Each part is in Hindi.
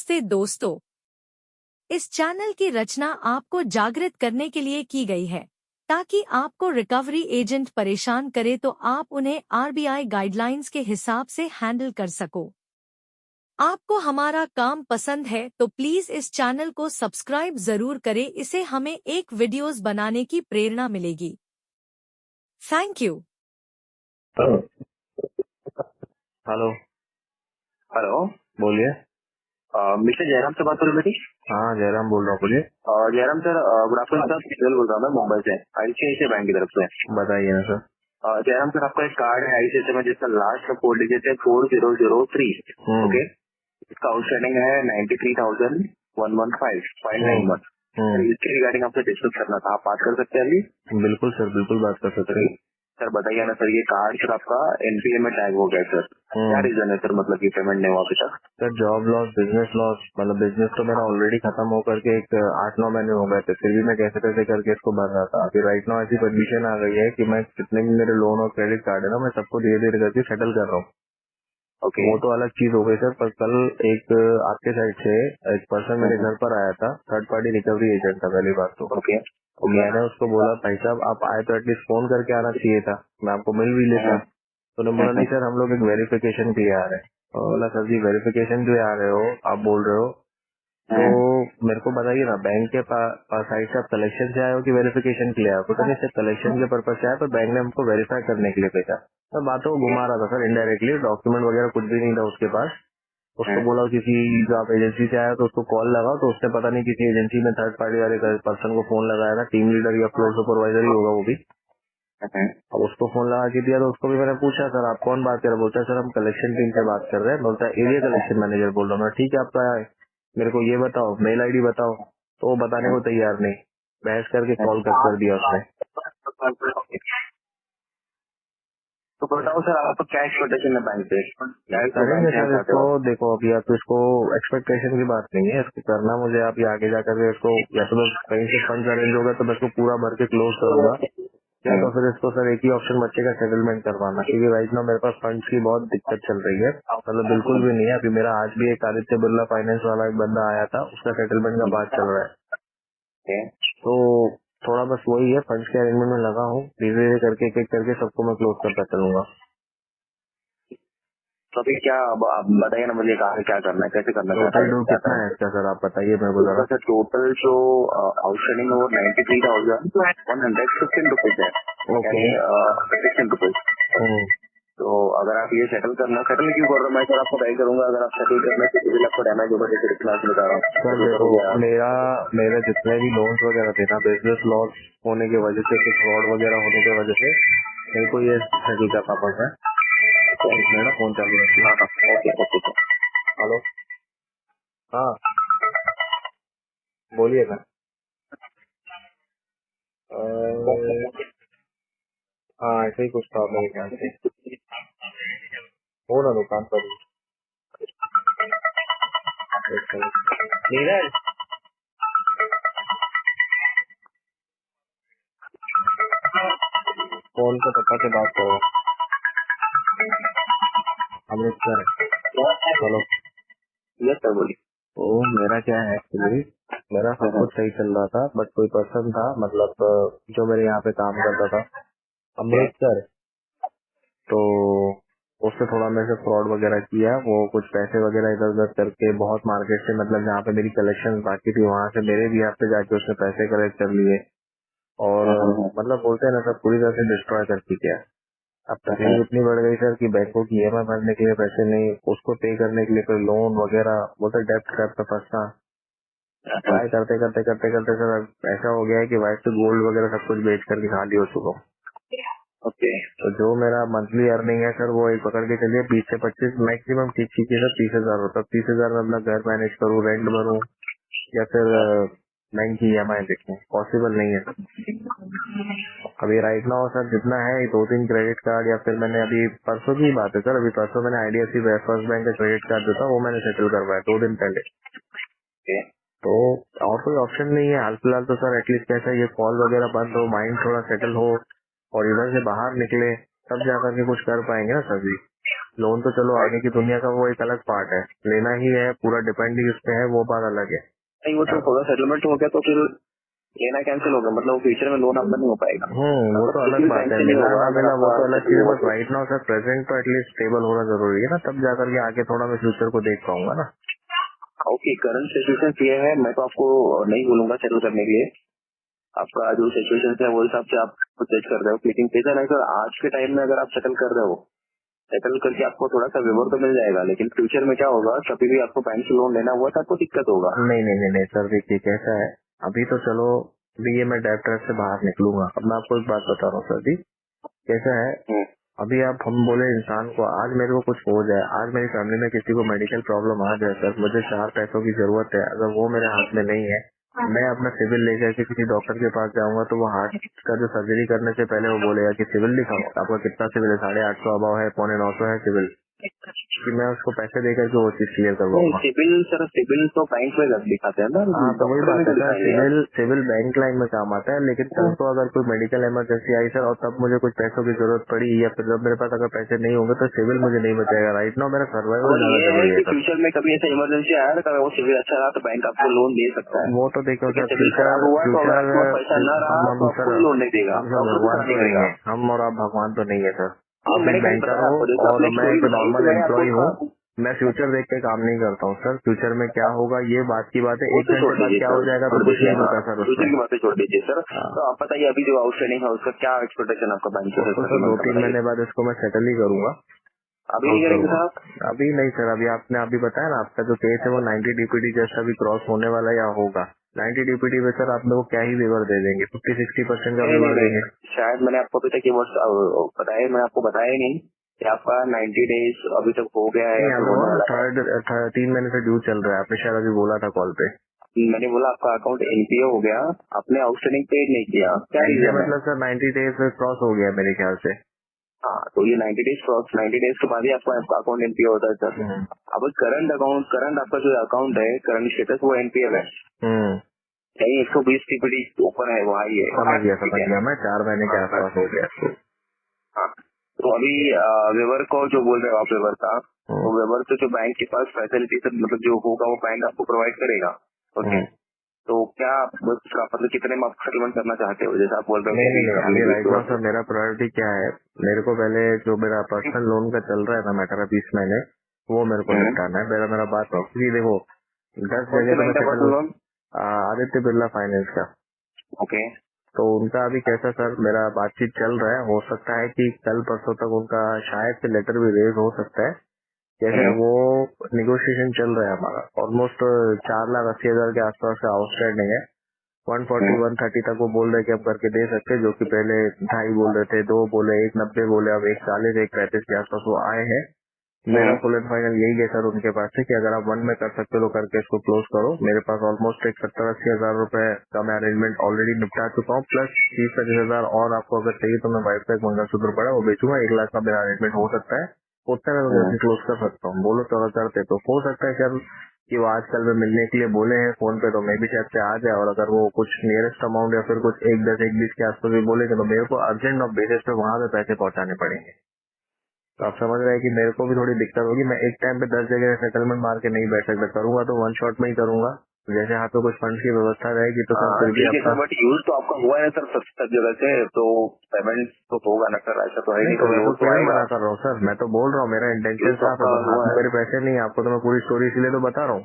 से दोस्तों, इस चैनल की रचना आपको जागृत करने के लिए की गई है ताकि आपको रिकवरी एजेंट परेशान करे तो आप उन्हें आरबीआई गाइडलाइंस के हिसाब से हैंडल कर सको। आपको हमारा काम पसंद है तो प्लीज इस चैनल को सब्सक्राइब जरूर करें, इससे हमें एक वीडियोस बनाने की प्रेरणा मिलेगी। Thank you. हेलो। हेलो। बोलिए। मिस्टर जयराम से बात हो रही है मेरी? हाँ, जयराम बोल रहा हूँ, बोलिए। Jairam sir, good afternoon sir, Sunil बोल रहा हूँ मैं मुंबई से, आईसीआईसीआई बैंक की तरफ से। बताइए ना सर। जयराम सर, आपका एक कार्ड है आईसीआईसीआई में जिसका लास्ट 4 डिजिट है 4003। ओके, इसका आउटस्टैंडिंग है 93,115 सर, इसके रिगार्डिंग आपसे डिस्कस करना था, आप बात कर सकते हैं अभी? बिल्कुल सर, बिल्कुल बात कर सकते हैं। सर बताइए ना सर, ये कार्ड सर आपका एनपीए में टैग हो गया सर, क्या रीजन है सर, मतलब कि पेमेंट नहीं हुआ अभी तक? Sir job loss, business loss, मतलब बिजनेस तो मेरा ऑलरेडी खत्म होकर के एक 8-9 महीने हो गए थे, फिर भी मैं कैसे कैसे करके इसको भर रहा था। अभी राइट नाउ ऐसी कंडीशन आ गई है कि मैं जितने भी मेरे लोन और क्रेडिट कार्ड है ना, मैं सबको धीरे धीरे करके सेटल कर रहा हूँ। ओके, वो तो अलग चीज हो गई सर, पर कल एक आपके साइड से एक पर्सन मेरे घर पर आया था, थर्ड पार्टी रिकवरी एजेंट था पहली बात तो। ओके, मैंने उसको बोला भाई साहब आप आए तो एटलीस्ट फोन करके आना चाहिए था, मैं आपको मिल भी लेता। तो उन्होंने बोला नहीं सर, हम लोग एक वेरिफिकेशन के लिए आ रहे हैं। और बोला सर जी वेरिफिकेशन के लिए आ रहे हो, आप बोल रहे हो तो मेरे को बताइए ना, बैंक के साइड से आप कलेक्शन से आए हो कि वेरिफिकेशन के लिए आए हो? पता नहीं सिर्फ कलेक्शन के पर्पज से आया, तो बैंक ने हमको वेरीफाई करने के लिए भेजा। मैं बातों को घुमा रहा था सर इनडायरेक्टली, डॉक्यूमेंट वगैरह कुछ भी नहीं था उसके पास। उसको बोला किसी जो आप एजेंसी से आया तो उसको कॉल लगाओ, तो उसने पता नहीं किसी एजेंसी में थर्ड पार्टी वाले पर्सन को फोन लगाया था, टीम लीडर या फ्लोर सुपरवाइजर ही होगा वो भी। अब उसको फोन लगा के दिया तो उसको भी मैंने पूछा सर आप कौन बात कर रहे हैं? बोलता है सर हम कलेक्शन टीम से बात कर रहे हैं। बोलता है एरिया कलेक्शन मैनेजर बोल रहा हूँ। ठीक है आपका मेरे को ये बताओ, मेल आईडी बताओ। तो वो बताने को तैयार नहीं, बहस करके कॉल कट कर दिया उसने। तो बताओ सर, आपका क्या एक्सपेक्टेशन है बैंक से? करेंगे सर इसको, देखो अभी आप इसको एक्सपेक्टेशन की बात नहीं है, इसको करना मुझे आप आगे जाकर के इसको या तो बस कहीं से फंड अरेंज होगा तो मैं इसको पूरा भर के क्लोज करूंगा, या तो फिर इसको सर एक ही ऑप्शन बच्चे का सेटलमेंट करवाना, क्योंकि राइट नाउ मेरे पास फंड्स की बहुत दिक्कत चल रही है। मतलब बिल्कुल भी नहीं है। अभी मेरा आज भी एक आदित्य बिरला फाइनेंस वाला एक बंदा आया था, उसका सेटलमेंट का बात चल रहा है। तो थोड़ा बस वही है, फंड्स के अरेंजमेंट में लगा हूँ, धीरे धीरे करके एक एक करके सबको मैं क्लोज करता चलूंगा। तो अभी क्या, आप बताइए ना मुझे, कहा क्या करना है, कैसे करना टोटल ड्यू कितना है इसका सर, आप बताइए मेरे को जरा। टोटल जो आउटस्टैंडिंग है वो 93,115 रुपीज है, ओके, 16 रुपीज। तो अगर आप ये सेटल करना, सेटल क्यों कर रहे हो? मैं सर आपको गाइड करूंगा, अगर आप सेटल करना है तो आपको डैमेज होगा, जैसे क्लास में बता रहा हूँ। सर देखो मेरे जितने भी लोन्स वगैरह थे ना, बिजनेस लॉस होने की वजह से, कुछ फ्रॉड वगैरह होने की वजह से मेरे को ये सेटल करना पड़ रहा है। मेरा फोन चालू है। हेलो, हाँ बोलिए ना। हाँ ऐसे ही कुछ था मेरे ख्याल से, हो ना दुकान पर ही। नीरज फोन पे पापा से बात करो, अमृतसर। हेलो, यस सर, बोलिए। तो मेरा क्या है एक्चुअली, मेरा सब कुछ सही चल रहा था, बट कोई पर्सन था मतलब जो मेरे यहाँ पे काम करता था अमृतसर, तो उससे थोड़ा मेरे से फ्रॉड वगैरह किया। वो कुछ पैसे वगैरह इधर उधर करके बहुत मार्केट से, मतलब जहाँ पे मेरी कलेक्शन बाकी थी वहाँ से मेरे भी यहाँ पे जाके उसने पैसे कलेक्ट कर लिए, और मतलब बोलते हैं ना सब पूरी तरह से डिस्ट्रॉय कर दिया। अब तकलीफ इतनी बढ़ गई सर कि बैंकों की ईएमआई भरने के लिए पैसे नहीं, उसको पे करने के लिए कोई लोन वगैरह, बोलते डेप्ट ट्रैप पे फंसना। ट्राई करते करते करते करते सर ऐसा हो गया है कि वाइफ से गोल्ड वगैरह सब कुछ बेच करके खाली हो चुका हूँ। ओके, तो जो मेरा मंथली अर्निंग है सर, वो एक पकड़ के चलिए 20 से 25 मैक्सिमम ठीक ठीक है सर, 30,000 होता है। 30,000 में अपना घर मैनेज करूँ, रेंट भरूँ, या फिर बैंक की ईएमआई देखूं, पॉसिबल नहीं है अभी राइट नाउ सर। जितना है 2-3 क्रेडिट कार्ड, या फिर मैंने अभी परसों की बात है सर, अभी परसों मैंने आईडीएफसी फर्स्ट बैंक का क्रेडिट कार्ड जो था वो मैंने सेटल करवाया 2 दिन पहले। तो और कोई ऑप्शन नहीं है हाल फिलहाल तो सर, एटलीस्ट कैसा ये कॉल वगैरह बंद हो, माइंड थोड़ा सेटल हो और इधर से बाहर निकले, तब जाकर के कुछ कर पाएंगे ना सर जी। लोन तो चलो आगे की दुनिया का वो एक अलग पार्ट है, लेना ही है, पूरा डिपेंड ही उस पे है, वो बात अलग है। नहीं वो तो होगा, सेटलमेंट हो गया तो फिर लेना कैंसिल होगा, मतलब फ्यूचर में लोन आपका नहीं हो पाएगा। वो तो अलग बात है, नहीं मिला होगा ना अगर मिला वो आपका तो अलग चीज है, settle बट हुआ राइट नाउ सर प्रेजेंट तो एटलीस्ट स्टेबल होना जरूरी है ना, तब जाकर के आगे थोड़ा मैं फ्यूचर को देख पाऊंगा ना। तो। ओके, करंट सिचुएशन ये है, मैं तो आपको नहीं बोलूंगा सेटल करने के लिए, आपका जो सिचुएशन है वो हिसाब से आप जज कर रहे हो। लेकिन कैसा नहीं सर, आज के टाइम में अगर आप सेटल कर रहे हो, सेटल करके आपको थोड़ा सा विवर तो मिल जाएगा, लेकिन फ्यूचर में क्या होगा, कभी भी आपको बैंक से लोन लेना हुआ तो आपको दिक्कत होगा। नहीं नहीं नहीं नहीं सर, देखिए कैसा है, अभी तो चलो अभी ये मैं डेब्ट ट्रैप से बाहर निकलूंगा। अब मैं आपको एक बात बता रहा हूँ सर जी, कैसा है, अभी आप हम बोले इंसान को आज मेरे को कुछ हो जाए, आज मेरी फैमिली में किसी को मेडिकल प्रॉब्लम आ जाए सर, मुझे 4 पैसों की जरूरत है, अगर वो मेरे हाथ में नहीं है, मैं अपना सिविल लेकर के किसी डॉक्टर के पास जाऊंगा तो वो हार्ट का जो सर्जरी करने से पहले वो बोलेगा कि सिविल दिखाओ, आपका कितना सिविल है, 850 अबाव है, 950 है सिविल, कि मैं उसको पैसे देकर के वो चीज क्लियर करवाऊंगा। सिविल सर, सिविल तो बैंक में दिखाते हैं ना, हाँ तो वही डॉक्टर में बात है तो सर, दिखाएंगे यार। सिविल बैंक लाइन में काम आता है, लेकिन कल तो अगर कोई मेडिकल इमरजेंसी आई सर और तब मुझे कुछ पैसों की जरूरत पड़ी, या फिर जब मेरे पास अगर पैसे नहीं होंगे तो सिविल मुझे नहीं बचेगा। राइट नाउ मेरा सर्वाइवल और ज्यादा ये है जरूरी है कि सर। फ्यूचर में कभी ऐसा इमरजेंसी आया तो अगर वो सिविल अच्छा रहा तो बैंक आपको लोन दे सकता है। वो तो देखो लेकिन सर, सिविल खराब हुआ तो अगर आपके पास पैसा न रहा हम तो आपको सर भी लोन नहीं देगा, हम सब डॉक्टर भी भगवान खड़ा तो नहीं नहीं करेगा। है, हम और आप भगवान तो नहीं है सर, आप मैंने एक कहीं बैंकर बताया हो आपको, जैसे और आपने एक मैं स्टोरी एक बताई तो नॉर्मल मैंने एम्प्लॉय हूँ। आपको मैं फ्यूचर देख के काम नहीं करता हूँ सर, फ्यूचर में क्या होगा ये बात की बात है, वो 1 तो छोड़ घंटे बाद दीजिए क्या सर, हो जाएगा छोड़ तो कुछ दीजिए, नहीं हाँ पता सर फ्यूचर उसमें। की बातें छोड़ दीजिए सर। हाँ, तो आप बताइए अभी जो आउटस्टैंडिंग है उसका क्या एक्सपेक्टेशन आपका बैंक से उसको सर सेटलमेंट का 2-3 बताइए। महीने बाद इसको मैं सेटल ही करूंगा, अभी नहीं क्लोज करेंगे करूंगा। सर आप? अभी नहीं सर, अभी आपने अभी बताया ना आपका जो केस है वो 90 डीपीडी जैसा भी क्रॉस होने वाला या होगा, 90 डीपीडी में सर आप लोग क्या ही वेवर दे देंगे, 50-60% का नहीं नहीं वेवर नहीं, देंगे। शायद मैंने आपको अभी तक ये बताया, मैं आपको बताया ही नहीं कि आपका 90 डेज अभी तक हो गया है नहीं या फिर अगर होने वो वाला है। 3 महीने से ड्यू चल रहा है, आपने शायद अभी बोला था कॉल पे। मैंने बोला आपका अकाउंट एनपीए हो गया, आपने आउटस्टैंडिंग पे नहीं किया, क्या एनपीए रीजन है? मतलब सर 90 डेज क्रॉस हो गया मेरे ख्याल से। हाँ तो ये 90 डेज के बाद ही आपका अकाउंट एनपीए होता है सर। हम्म, अब करंट आपका जो अकाउंट है, करंट स्टेटस वो एनपीएल है, हम्म, कहीं 120 टीपीडी ऊपर है, वो हाई है। समझ गया मैं, 4 महीने के आसपास हो गया इसको। हाँ तो अभी वेवर को जो बोल रहे हो आप वेवर का, हम्म, तो वेवर से जो बैंक के पास फैसिलिटी मतलब जो होगा वो बैंक आपको प्रोवाइड करेगा। ओके, हम्म। तो क्या मतलब कितने में आप सेटलमेंट करना चाहते हो, जैसे आप बोल रहे हो नहीं कि नहीं नहीं, अभी राइट नाउ अभी सर मेरा प्रायोरिटी क्या है, मेरे को पहले जो मेरा पर्सनल लोन का चल रहा है ना मैटर 20 महीने, वो मेरे को निपटाना है। मेरा बात है क्योंकि देखो 10 कौन से जगह तो मैं बैंक का सेटल पर्सनल हूँ। लोन? आदित्य बिरला फाइनेंस का, ओके, तो उनका अभी कैसा सर मेरा बातचीत चल रहा है, हो सकता है कि कल परसों तक उनका शायद से लेटर भी रेज हो सकता है। जैसे वो निगोशिएशन चल रहा है हमारा, ऑलमोस्ट 4,80,000 के आसपास का आउटस्टैंडिंग है। 140-130 तक वो बोल रहे कि अब करके दे सकते, जो कि पहले 2.5 बोल रहे थे, 2 बोले, 190 बोले, अब 140-135 के आसपास वो आए हैं। मेरा फुल एंड फाइनल यही है सर उनके पास से कि अगर आप 1 में कर सकते हो तो करके इसको क्लोज करो। मेरे पास ऑलमोस्ट एक 70-80 हजार रुपए का मैं अरेंजमेंट ऑलरेडी निपटा चुका हूँ, प्लस 30-25 हजार और आपको अगर चाहिए तो मैं वाइफ का एक मंगलसूत्र पड़ा वो बेचूंगा, 1 लाख का मेरा अरेंजमेंट हो सकता है, उतना मैं जल्दी क्लोज कर सकता हूँ। बोलो तो अगर करते तो हो सकता है सर कि वो आजकल में मिलने के लिए बोले हैं फोन पे, तो मैं भी शायद से आ जाए, और अगर वो कुछ नियरेस्ट अमाउंट या फिर कुछ 1-10-1-20 के आसपास भी बोलेंगे तो मेरे को अर्जेंट ऑफ बेसिस पे वहां पे पैसे पहुंचाने पड़ेंगे। तो आप समझ रहे हैं कि मेरे को भी थोड़ी दिक्कत होगी, मैं एक टाइम पे 10 जगह सेटलमेंट मार के नहीं बैठ सकता, करूंगा तो 1 शॉट में ही करूंगा, जैसे हाथ में कुछ फंड की व्यवस्था रहेगी तो सर फिर भी ठीक है आपका सर, बट यूज तो आपका हुआ है सर सब जगह से, तो पेमेंट तो होगा ना सर, ऐसा तो है नहीं, नहीं, तो तो मैं तो लोड तो थोड़ी आएगा। मना कर रहा हूँ सर, मैं तो बोल रहा हूँ मेरा इंटेंशन यूज तो साफ है, आपका बस हुआ हाथ में है। मेरे पैसे नहीं है, आपको तो मैं पूरी स्टोरी इसीलिए तो बता रहा हूँ।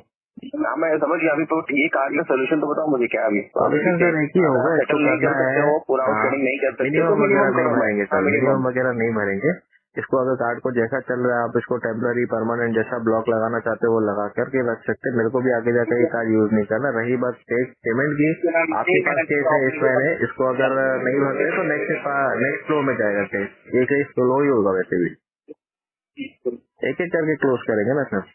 हाँ मैं समझ गया, अभी तो ये कार्ड का सोल्यूशन तो बताओ मुझे क्या अभी। तो अभी सॉल्यूशन देखिए, सर एक ही अगर होगा, आप इसको सेटल नहीं करना कर सकते है। हो, पूरा हाँ, आउटस्टैंडिंग नहीं कर सकते तो मिनिमम वगैरह मिनिमम नहीं करो ना। भरेंगे हाँ सर, मिनिमम। मिनिमम वगैरह नहीं भरेंगे। इसको अगर कार्ड को जैसा चल रहा है आप इसको टेम्पररी परमानेंट जैसा ब्लॉक लगाना चाहते हो वो लगा करके रख सकते, मेरे को भी आगे जाकर ये कार्ड यूज नहीं करना। रही बात पेमेंट की, आपके पास केस है इस महीने, इसको अगर नहीं भर रहे तो नेक्स्ट फ्लो में जाएगा केस, ये केस फ्लो ही होगा वैसे भी, एक एक करके क्लोज करेंगे ना सर।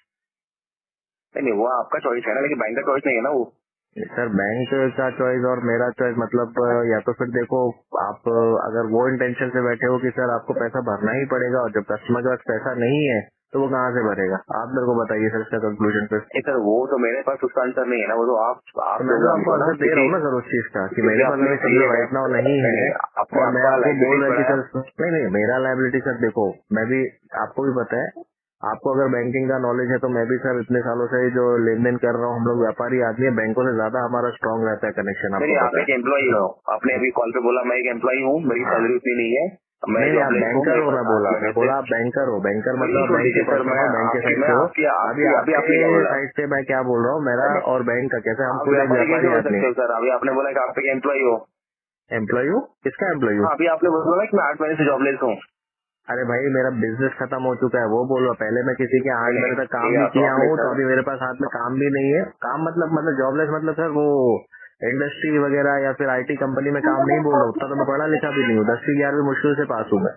नहीं वो आपका चॉइस है ना, लेकिन बैंक का चॉइस नहीं है ना वो। सर बैंक का चॉइस और मेरा चॉइस मतलब या तो फिर देखो आप अगर वो इंटेंशन से बैठे हो कि सर आपको पैसा भरना ही पड़ेगा और जब कस्टमर के पास पैसा नहीं है तो वो कहाँ से भरेगा? आप मेरे को बताइए सर इसका कंक्लूजन पे। नहीं सर, वो तो मेरे पास उसका आंसर नहीं है ना, वो तो आप तो मैं तो आपको आंसर दे रहा हूँ ना सर उस चीज का कि मेरे पास अभी समझो राइट नाउ नहीं है, और मैं आपको बोल रहा कि सर नहीं मेरा लायबिलिटी सर देखो, मैं भी आपको भी पता है, आपको अगर बैंकिंग का नॉलेज है तो मैं भी सर इतने सालों से जो लेन देन कर रहा हूँ, हम लोग व्यापारी आदमी है, बैंकों से ज्यादा हमारा स्ट्रांग रहता है कनेक्शन। आपको आप एक एम्प्लॉई हो, आपने अभी कॉल पे बोला मैं एक एम्प्लॉई हूँ, मेरी सैलरी उतनी नहीं है, मैं नहीं आप बैंकर हो, मैं बोला आप बैंकर हो, बैंकर मतलब बैंक के पर्सन हो, बैंक के साइड से हो। अभी आपके साइड से मैं क्या बोल रहा हूँ, मेरा और बैंक का कैसे, हम खुद एक व्यापारी आदमी। सर अभी आपने बोला कि आप एक एम्प्लॉई हो। एम्प्लॉय हो? किसका एम्प्लॉय हो? अभी आपने बोला कि मैं 8 महीने से जॉबलेस हूँ। अरे भाई मेरा बिजनेस खत्म हो चुका है, वो बोलो। पहले मैं किसी के 8 महीने तक काम भी किया हूँ, तो अभी मेरे पास हाथ में काम भी नहीं है। काम मतलब जॉबलेस मतलब सर वो इंडस्ट्री वगैरह या फिर आईटी कंपनी में काम नहीं बोल रहा हूँ, उतना तो मैं पढ़ा लिखा भी नहीं हूँ, 10वीं 11वीं मुश्किल से पास हूँ मैं।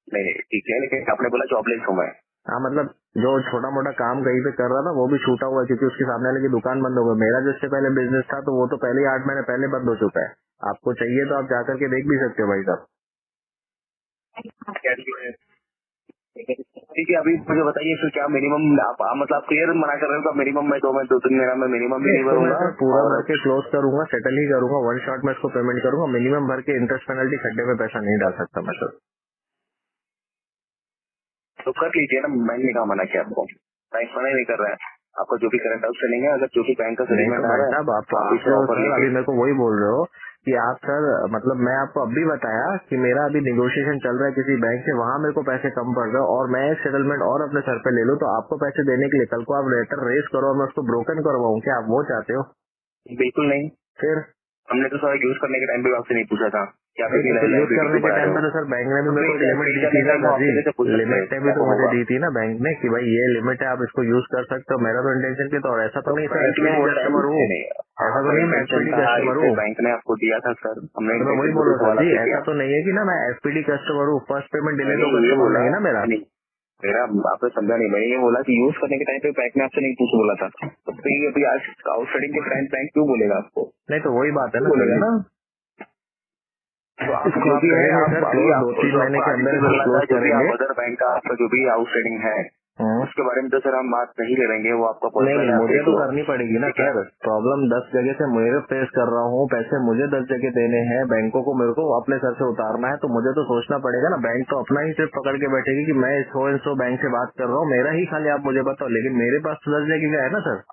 नहीं ठीक है, लेकिन आपने बोला जॉबलेस हूँ मैं। हाँ मतलब जो छोटा मोटा काम कहीं पे कर रहा था वो भी छूटा हुआ है, क्योंकि उसके सामने वाले की दुकान बंद हो गई। मेरा जो इससे पहले बिजनेस था तो वो तो पहले ही 8 महीने पहले बंद हो चुका है। आपको चाहिए तो आप जाकर के देख भी सकते हो भाई साहब। ठीक है, अभी मुझे बताइए फिर क्या मिनिमम आप मतलब क्लियर मना कर रहे हो, मिनिमम में 2-3 महीना में मिनिमम भी नहीं भरूंगा, पूरा भर के क्लोज करूंगा, सेटल ही करूंगा, वन शॉट में इसको पेमेंट करूंगा। मिनिमम भर के इंटरेस्ट पेनल्टी खड्डे में पैसा नहीं डाल सकता मैं सर। तो कर लीजिए ना, बैंक ने कहा मना किया आपको? बैंक मना ही नहीं कर रहा है आपको, जो भी करंट आउटस्टैंडिंग है, अगर जो भी बैंक का सेटलमेंट आ रहा है आप इसे ऑफर लीजिए। अभी मेरे को वही बोल रहे हो कि आप सर मतलब मैं आपको अभी बताया कि मेरा अभी निगोशिएशन चल रहा है किसी बैंक से, वहाँ मेरे को पैसे कम पड़ रहे और मैं एक सेटलमेंट और अपने सर पे ले लूँ, तो आपको पैसे देने के लिए कल को आप लेटर रेज करो और मैं उसको ब्रोकन करवाऊँ, क्या आप वो चाहते हो? बिल्कुल नहीं। फिर हमने तो सर यूज करने के टाइम पे आपसे नहीं पूछा था कि आप यूज करने के टाइम पे तो सर बैंक ने भी मेरे को एक लिमिट दी थी ना सर जी, लिमिट भी तो मुझे दी थी ना बैंक ने कि भाई ये लिमिट है, आप इसको यूज कर सकते हो। मेरा तो इंटेंशन की तो, और ऐसा तो नहीं सर एसपीडी कस्टमर हूँ, ऐसा तो नहीं मैं एसपीडी कस्टमर हूँ। बैंक ने आपको दिया था सर, हमने तो वही बोल रहा था जी, ऐसा तो नहीं है कि ना मैं एसपीडी कस्टमर हूँ, फर्स्ट पेमेंट डिले तो कस्टमर नहीं है ना मेरा। आपने समझा नहीं, मैंने ये बोला कि यूज करने के टाइम पे बैंक ने आपसे नहीं पूछ बोला था, तो फिर अभी आज आउटस्टैंडिंग के टाइम बैंक क्यों बोलेगा आपको? नहीं तो वही बात है ना बोलेगा ना, तो आप जो भी है आप 2-3 महीने के अंदर जो भी आप अदर बैंक का आपका जो भी आउटस्टैंडिंग है उसके बारे में तो सर हम बात नहीं करेंगे, वो आपका पर्सनल है। मुझे तो करनी पड़ेगी ना सर, प्रॉब्लम 10 जगह से मेरे फेस कर रहा हूँ, पैसे मुझे 10 जगह देने हैं, बैंकों को मेरे को अपने सर से उतारना है, तो मुझे तो सोचना पड़ेगा ना। बैंक तो अपना ही सिर्फ पकड़ के बैठेगी कि मैं 100 बैंक से बात कर रहा हूँ, मेरा ही खाली आप मुझे बताओ, लेकिन मेरे पास तो 10 जगह का है ना सर।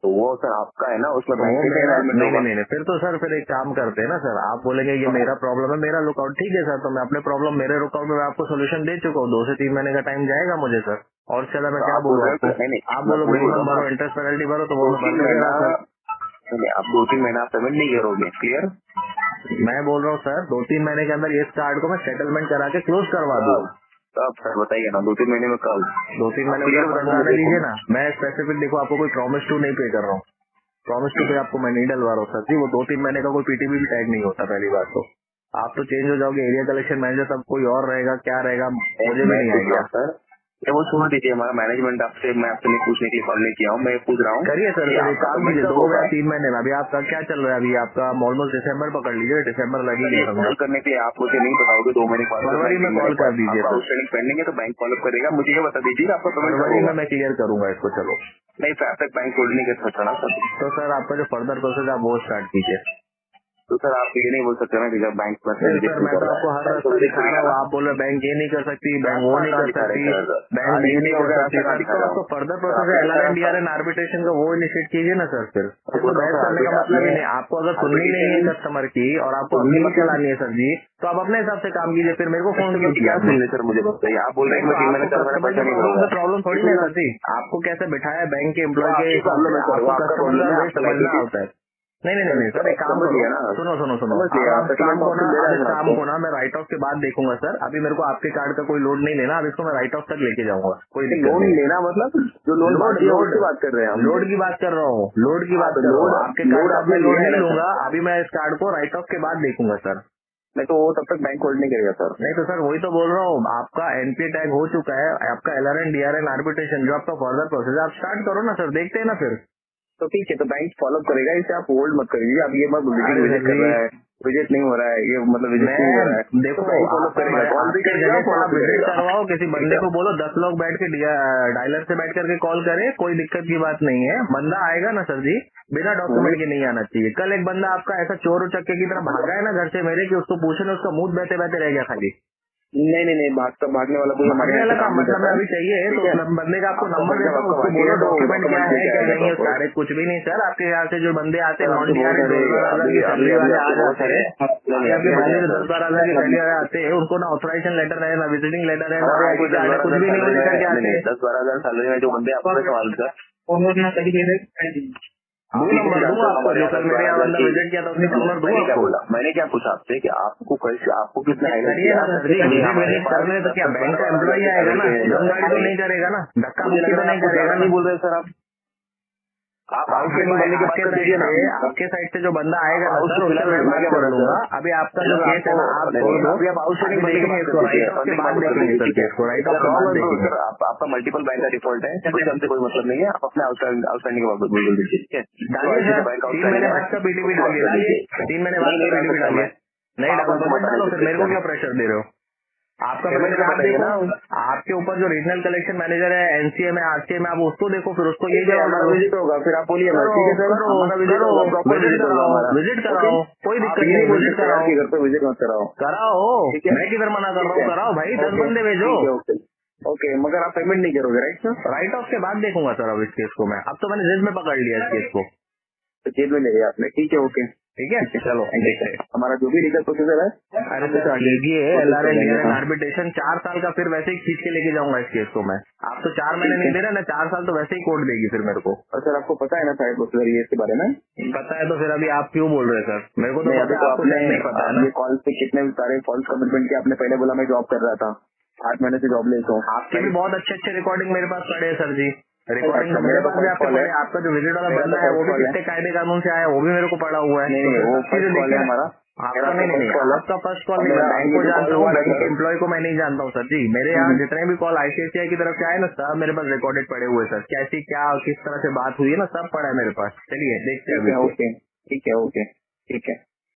तो वो सर आपका है ना, उसमें बैंक नहीं, फिर तो सर फिर एक काम करते हैं ना सर, आप बोलेंगे ये मेरा प्रॉब्लम है, मेरा लुकआउट, ठीक है सर, तो मैं अपने प्रॉब्लम मेरे लुकआउट में मैं आपको सोल्यूशन दे चुका हूँ, 2 से 3 महीने का टाइम जाएगा मुझे सर, और चला मैं क्या बोलूँ आपको? आप बोलो मिनिमम भरो, इंटरेस्ट पेनल्टी भरो, तो वो मैं भर देगा सर। आप 2-3 महीना पेमेंट नहीं करोगे, क्लियर? मैं बोल रहा हूँ सर 2-3 महीने के अंदर इस कार्ड को मैं सेटलमेंट करा के क्लोज करवा दूँ। अब सर बताइए ना, 2-3 महीने में कब? 2-3 महीने में बता दीजिए ना। मैं स्पेसिफिक देखो आपको कोई प्रॉमिस टू नहीं पे कर रहा हूँ, प्रॉमिस टू पे आपको मैं नहीं डलवा रहा हूँ सर जी। वो 2-3 महीने का कोई पीटीबी भी टैग नहीं होता। पहली बात तो आप तो चेंज हो जाओगे, एरिया कलेक्शन मैनेजर तब कोई और रहेगा, क्या रहेगा मुझे भी नहीं आएगा सर। ये वो छोड़ दीजिए, हमारा मैनेजमेंट आपसे, मैं आपसे नहीं पूछने के लिए कॉल नहीं किया हूँ, मैं पूछ रहा हूँ। करिए सर, काम कीजिए 2 या 3 महीने में। अभी आपका क्या चल रहा है? अभी आपका ऑलमोस्ट दिसंबर पकड़ लीजिए, दिसंबर लगेगी कॉल करने के लिए आप मुझे नहीं बताओगे 2 महीने बाद, फरवरी में कॉल कर दीजिए। आउटस्टैंडिंग पेंडिंग है तो बैंक कॉल करेगा, मुझे ये बता दीजिए आपका पेमेंट फरवरी में मैं क्लियर करूंगा इसको। चलो नहीं सर, अब तक बैंक होल्ड नहीं कर सकता ना सर। तो सर आपका जो फर्दर प्रोसेस है आप वो स्टार्ट कीजिए। तो सर आप ये नहीं बोल सकते ना कि जब बैंक में सर मैं तो आपको हर रास्ता दिखा रहा हूँ, आप बोलो बैंक ये नहीं कर सकती, बैंक वो नहीं कर सकती, बैंक ये नहीं कर सकती। तो आपको फर्दर प्रोसेस है LRNDRN आर्बिट्रेशन का, वो इनिशिएट कीजिए ना सर। फिर इसको बहस करने का मतलब ही नहीं। आपको अगर सुननी नहीं है कस्टमर की और आपको अपनी ही चलानी है सर जी, तो आप अपने हिसाब से काम कीजिए। फिर मेरे को फोन क्यों किया आपने? सर मुझे बताइए, आप बोल रहे हैं प्रॉब्लम थोड़ी ना सर जी। आपको कैसे बिठाया बैंक के एम्प्लॉय के, आपको कस्टमर का रेट समझना होता है। नहीं सर, एक काम करो ना, सुनो इस काम को ना मैं राइट ऑफ के बाद देखूंगा सर। अभी मेरे को आपके कार्ड का कोई लोड नहीं लेना, अब इसको मैं राइट ऑफ तक लेके जाऊंगा। कोई लोड लेना मतलब जो लोड की बात कर रहे हैं, लोड की बात कर रहा हूँ, लोड की बात कर रहा हूँ। आपके कार्ड का मैं लोड नहीं लूंगा, अभी मैं इस कार्ड को राइट ऑफ के बाद देखूंगा सर। नहीं तो वो तब तक बैंक होल्ड नहीं करेगा सर। नहीं तो सर वही तो बोल रहा हूँ, आपका NPA टैग हो चुका है, आपका LRNDRN आर्बिट्रेशन जो आपका फर्दर प्रोसेस है आप स्टार्ट करो ना सर, देखते हैं ना फिर। तो ठीक है, तो बैंक फॉलो करेगा, इसे आप होल्ड मत करिए। अब ये मत कर रहा है विजिट नहीं हो रहा है, ये मतलब विजिट नहीं हो रहा है। देखो फॉलो करेगा, कॉल भी करेगा, आप फॉलो भी विजिट करेगा। करवाओ, किसी बंदे को बोलो 10 लोग बैठ के डायलर से बैठ करके कॉल करे, कोई दिक्कत की बात नहीं है। बंदा आएगा ना सर जी, बिना डॉक्यूमेंट के नहीं आना चाहिए। कल एक बंदा आपका ऐसा चोर उचक्के की तरह भागा है ना घर से मेरे, कि उसको पूछने उसका मुंह बहते बहते रह गया खाली। नहीं भागने वाला कोई हमारे भागने वाला यहाँ का काम नहीं मतलब करता है। अभी चाहिए तो ठीक है? उस बंदे का आपको आपका नंबर बंदा देता हूँ, आपका उसको बाकी बोलो है तो डॉक्यूमेंट क्या डॉक्यूमेंट है लेके क्या आएगा नहीं है, प्रॉपर। सारे कुछ भी नहीं सर। आपके यहाँ से जो बंदे आते हैं सर, नॉन आपके बहुत टीआरए सारे 12,000 की अभी सैलरी वाले आ आपके बहुत जाते सारे हैं, आपके आपके बंदे जो बहुत 10-12,000 की सारे सैलरी वाले आते हैं, उनको ना ऑथराइजेशन लेटर है, ना विजिटिंग लेटर है, ना हमारे आईडी कार्ड है, कुछ भी नहीं वो लेकर के आते हैं। 10-12 हजार सैलरी में जो बंदे आपको संभालते हैं, दो नंबर दूंगा आपको, जो कल मेरे यहाँ बंदा विजिट किया था उसका नंबर दूंगा मैंने क्या आपको। बोला, मैंने क्या पूछा आपसे कि आपको कैसे, आपको किसने हाईलाइट करिए किया? ना सर जी, विजिट विजिट करने तो क्या बैंक का एम्प्लॉई आएगा ना, दमदारी तो नहीं करेगा ना, धक्का मुझे मुक्की लग तो रहा है नहीं आपको करेगा ज्यादा ना। नहीं बोल रहे सर आप आउटस्टैंडिंग बनने की बात कर दीजिए ना। आपके साइड से जो बंदा आएगा ना आप सर, उससे मैं बात कर लूंगा। अभी आपका जो केस है ना आप छोड़ दो, अभी आप आउटस्टैंडिंग बनने की बात इसको कर राइट ऑफ के बाद देखेंगे सर, केस को राइट ऑफ के बाद देखेंगे। सर आपका मल्टीपल बैंक का डिफॉल्ट है, कोई हमसे कोई मतलब नहीं है, आप अपने आउटस्टैंडिंग के बाबत बोल दीजिए, ठीक है? डालिए सर, 3 महीने बाद का पीटीपी डालिए, 3 महीने बाद का पीटीपी डालिए। नहीं डालो तो मत डालो, फिर मेरे को क्या प्रेशर दे रहे हो? आपका पेमेंट पेमेंट का आप बताइए देखो, ना। आपके ऊपर जो रीजनल कलेक्शन मैनेजर है एनसीए में, आरसीए में, आप उसको देखो, फिर उसको यही जवाब हमारा दो। विजिट होगा, फिर आप बोलिए ना, करो ठीक है सर, करो हमारा विजिट करो, होगा, प्रॉपर विजिट विजिट होगा कराओ, हमारा। Visit okay? कराओ, कोई आप दिक्कत ये नहीं, नहीं बोल विजिट सकते यार कराओ कि घर पे विजिट मत कराओ, कराओ। ठीक है? मैं किधर मना कर रहा ठीक हूँ, है? कराओ भाई, 10 ओके, बंदे भेजो। ठीक है, ओके ओके, मगर आप पेमेंट नहीं करोगे, राइट सर? राइट ऑफ के बाद देखूंगा सर अब इस केस को मैं, अब तो मैंने जेल में पकड़ लिया इस केस को, तो जेल में ले गया आपने, ठीक है, ओके ठीक है? चलो देखते हैं। हमारा जो भी लीगल प्रोसीजर है अरे हम सर उसे आगे कीजिए, प्रोसेस एलआर कर एंड देंगे। हाँ, आर्बिट्रेशन 4 साल का फिर वैसे ही खींच के लेके जाऊंगा इस केस को मैं। आप तो 4 महीने ठीक नहीं है। दे रहे ना, 4 साल तो वैसे ही कोर्ट देगी फिर मेरे को। और सर आपको पता है ना सारे प्रोसीजर ये इसके बारे में? पता है तो फिर अभी आप क्यों बोल रहे हैं सर? मेरे को तो नहीं, पता अभी है, तो आपको आपने शायद नहीं पता है ना। ये कॉल पे कितने सारे फॉल्स कमिटमेंट किया आपने, पहले बोला मैं जॉब कर रहा था, 8 महीने से जॉब लेस हूँ। आपके भी बहुत अच्छे अच्छे रिकॉर्डिंग मेरे पास पड़े हैं सर जी, रिकॉर्डिंग तो अच्छा, मेरे मेरा तो पास भी फर्स्ट आपके कॉल पड़े है, हैं। आपका जो विजिट वाला मेरा बंदा तो है वो फर्स्ट भी कॉल है। कितने कायदे कानून से आया है, वो भी मेरे को पड़ा हुआ है। नहीं तो नहीं, फिर वो सब चीजें फर्स्ट कॉल देखिए है ना। हमारा, आपका मेरा नहीं तो नहीं फर्स्ट कॉल है। आपका फर्स्ट कॉल और नहीं, मैं मेरा बैंक ये को जो जानता कॉल हूँ, हुआ है बैंक के सर, एम्प्लॉय को मैं नहीं जानता हूँ सर जी। मेरे यहाँ जितने भी कॉल आईसीआईसीआई की तरफ से आए ना सब मेरे पास रिकॉर्डेड पड़े हुए सर, कैसी क्या किस तरह से बात हुई है ना, सब पड़ा है मेरे पास। चलिए देखते हैं ठीक अभी है, इसको। ओके, ठीक है, ओके, ठीक है।